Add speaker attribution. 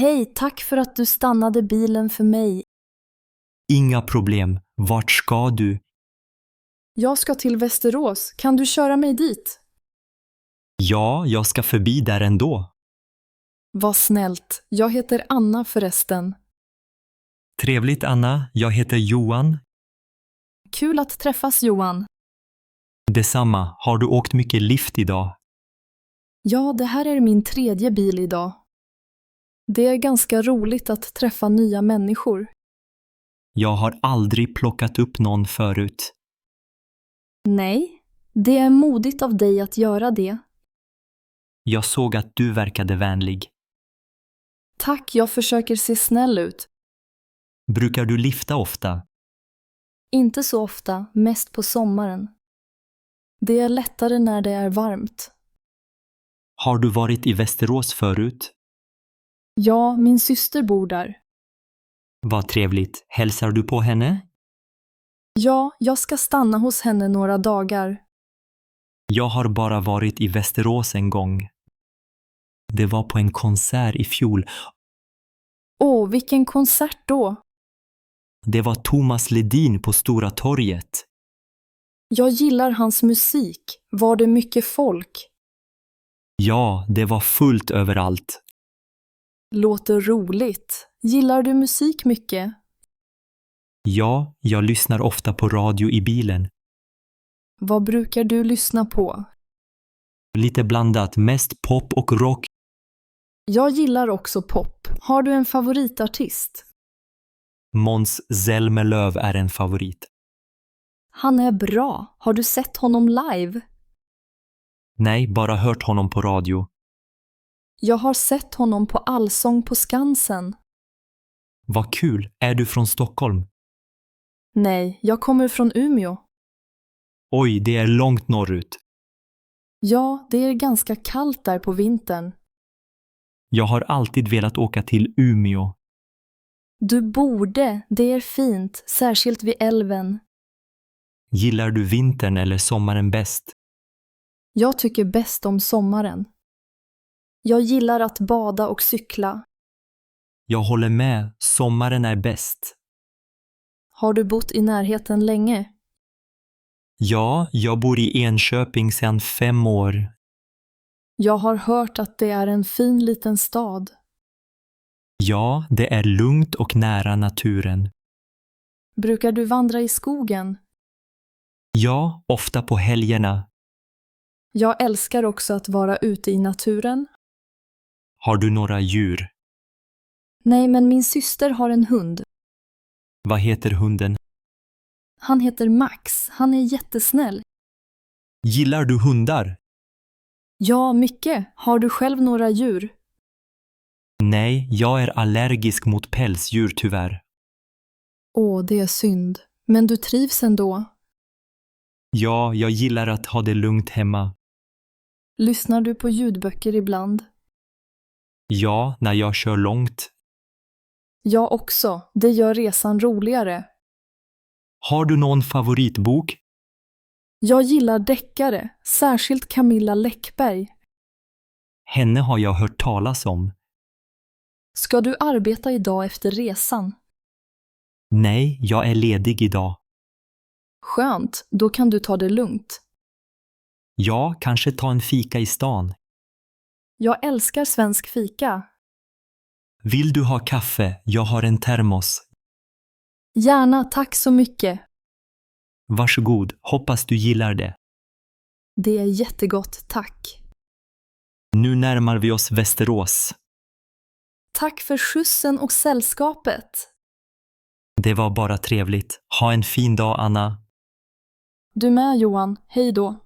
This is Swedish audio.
Speaker 1: Hej, tack för att du stannade bilen för mig.
Speaker 2: Inga problem. Vart ska du?
Speaker 1: Jag ska till Västerås. Kan du köra mig dit?
Speaker 2: Ja, jag ska förbi där ändå.
Speaker 1: Vad snällt. Jag heter Anna förresten.
Speaker 2: Trevligt, Anna. Jag heter Johan.
Speaker 1: Kul att träffas, Johan.
Speaker 2: Detsamma. Har du åkt mycket lift idag?
Speaker 1: Ja, det här är min 3:e bil idag. Det är ganska roligt att träffa nya människor.
Speaker 2: Jag har aldrig plockat upp någon förut.
Speaker 1: Nej, det är modigt av dig att göra det.
Speaker 2: Jag såg att du verkade vänlig.
Speaker 1: Tack, jag försöker se snäll ut.
Speaker 2: Brukar du lifta ofta?
Speaker 1: Inte så ofta, mest på sommaren. Det är lättare när det är varmt.
Speaker 2: Har du varit i Västerås förut?
Speaker 1: Ja, min syster bor där.
Speaker 2: Vad trevligt. Hälsar du på henne?
Speaker 1: Ja, jag ska stanna hos henne några dagar.
Speaker 2: Jag har bara varit i Västerås en gång. Det var på en konsert i fjol.
Speaker 1: Åh, vilken konsert då!
Speaker 2: Det var Thomas Ledin på Stora torget.
Speaker 1: Jag gillar hans musik. Var det mycket folk?
Speaker 2: Ja, det var fullt överallt.
Speaker 1: Låter roligt. Gillar du musik mycket?
Speaker 2: Ja, jag lyssnar ofta på radio i bilen.
Speaker 1: Vad brukar du lyssna på?
Speaker 2: Lite blandat, mest pop och rock.
Speaker 1: Jag gillar också pop. Har du en favoritartist?
Speaker 2: Måns Zelmerlöw är en favorit.
Speaker 1: Han är bra. Har du sett honom live?
Speaker 2: Nej, bara hört honom på radio.
Speaker 1: Jag har sett honom på Allsång på Skansen.
Speaker 2: Vad kul! Är du från Stockholm?
Speaker 1: Nej, jag kommer från Umeå.
Speaker 2: Oj, det är långt norrut.
Speaker 1: Ja, det är ganska kallt där på vintern.
Speaker 2: Jag har alltid velat åka till Umeå.
Speaker 1: Du borde, det är fint, särskilt vid älven.
Speaker 2: Gillar du vintern eller sommaren bäst?
Speaker 1: Jag tycker bäst om sommaren. Jag gillar att bada och cykla.
Speaker 2: Jag håller med, sommaren är bäst.
Speaker 1: Har du bott i närheten länge?
Speaker 2: Ja, jag bor i Enköping sedan 5 år.
Speaker 1: Jag har hört att det är en fin liten stad.
Speaker 2: Ja, det är lugnt och nära naturen.
Speaker 1: Brukar du vandra i skogen?
Speaker 2: Ja, ofta på helgerna.
Speaker 1: Jag älskar också att vara ute i naturen.
Speaker 2: Har du några djur?
Speaker 1: Nej, men min syster har en hund.
Speaker 2: Vad heter hunden?
Speaker 1: Han heter Max. Han är jättesnäll.
Speaker 2: Gillar du hundar?
Speaker 1: Ja, mycket. Har du själv några djur?
Speaker 2: Nej, jag är allergisk mot pälsdjur tyvärr.
Speaker 1: Åh, det är synd. Men du trivs ändå.
Speaker 2: Ja, jag gillar att ha det lugnt hemma.
Speaker 1: Lyssnar du på ljudböcker ibland?
Speaker 2: Ja, när jag kör långt.
Speaker 1: Jag också. Det gör resan roligare.
Speaker 2: Har du någon favoritbok?
Speaker 1: Jag gillar deckare, särskilt Camilla Läckberg.
Speaker 2: Henne har jag hört talas om.
Speaker 1: Ska du arbeta idag efter resan?
Speaker 2: Nej, jag är ledig idag.
Speaker 1: Skönt, då kan du ta det lugnt.
Speaker 2: Ja, kanske ta en fika i stan.
Speaker 1: Jag älskar svensk fika.
Speaker 2: Vill du ha kaffe? Jag har en termos.
Speaker 1: Gärna, tack så mycket.
Speaker 2: Varsågod, hoppas du gillar det.
Speaker 1: Det är jättegott, tack.
Speaker 2: Nu närmar vi oss Västerås.
Speaker 1: Tack för skjutsen och sällskapet.
Speaker 2: Det var bara trevligt. Ha en fin dag, Anna.
Speaker 1: Du med, Johan. Hej då.